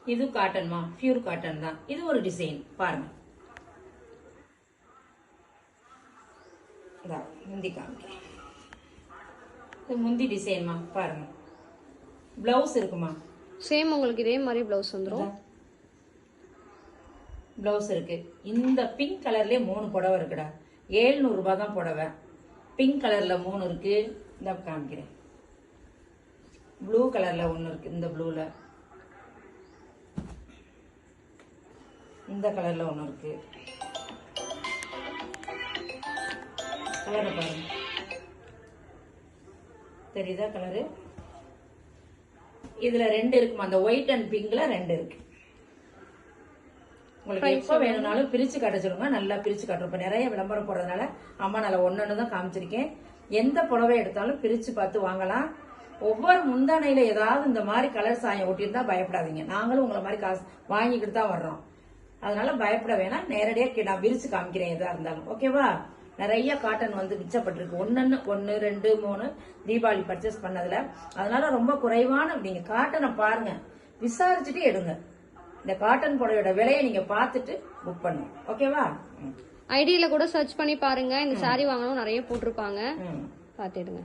இது காட்டன்மா, pure cotton தான். இது ஒரு டிசைன் பாருங்க. முந்தி காமிக்கிறேன். இது முந்தி டிசைன்மா பாருங்க. பிளவுஸ் இருக்குமா? சேம் உங்களுக்கு இதே மாதிரி பிளவுஸ் வந்துடும். பிளவுஸ் இருக்கு. இந்த பிங்க் கலர்லயே 3 புடவை இருக்குடா. 700 ரூபாய் தான் புடவை. பிங்க் கலர்ல 3 இருக்கு. இந்த காமிக்கிறேன். ப்ளூ கலர்ல 1 இருக்கு. இந்த ப்ளூல, இந்த கலர்ல 1 இருக்கு. கலரை பாருங்க, தெரியுதா கலரு? இதுல 2 இருக்குமா? அந்த ஒயிட் அண்ட் பிங்க்ல 2 இருக்கு. உங்களுக்கு எப்ப வேணும்னாலும் பிரிச்சு காட்ட சொல்லுங்க. நல்லா பிரிச்சு காட்டுறோம். இப்ப நிறைய விளம்பரம் போடுறதுனால அம்மா நல்லா ஒன்னு தான் காமிச்சிருக்கேன். எந்த புடவை எடுத்தாலும் பிரிச்சு பார்த்து வாங்கலாம். ஒவ்வொரு முந்தானையில ஏதாவது இந்த மாதிரி கலர் சாயம் ஒட்டியிருந்தா பயப்படாதீங்க. நாங்களும் உங்களை மாதிரி காசு வாங்கிக்கிட்டு தான் வர்றோம். அதனால பயப்பட வேணாம். நேரடியாக நான் விரிச்சு காமிக்கிறேன் எதா இருந்தாலும். ஓகேவா? நிறைய காட்டன் வந்து மிச்சப்பட்டிருக்கு. 1 2 3 தீபாவளி பர்ச்சேஸ் பண்ணதுல. அதனால ரொம்ப குறைவான நீங்க காட்டனை பாருங்க, விசாரிச்சுட்டு எடுங்க. இந்த காட்டன் புடவையோட விலையை நீங்க பார்த்துட்டு புக் பண்ணுங்க. ஓகேவா? ஐடியில கூட சர்ச் பண்ணி பாருங்க. இந்த சாரி வாங்கணும் நிறைய போட்டிருப்பாங்க, பார்த்துடுங்க.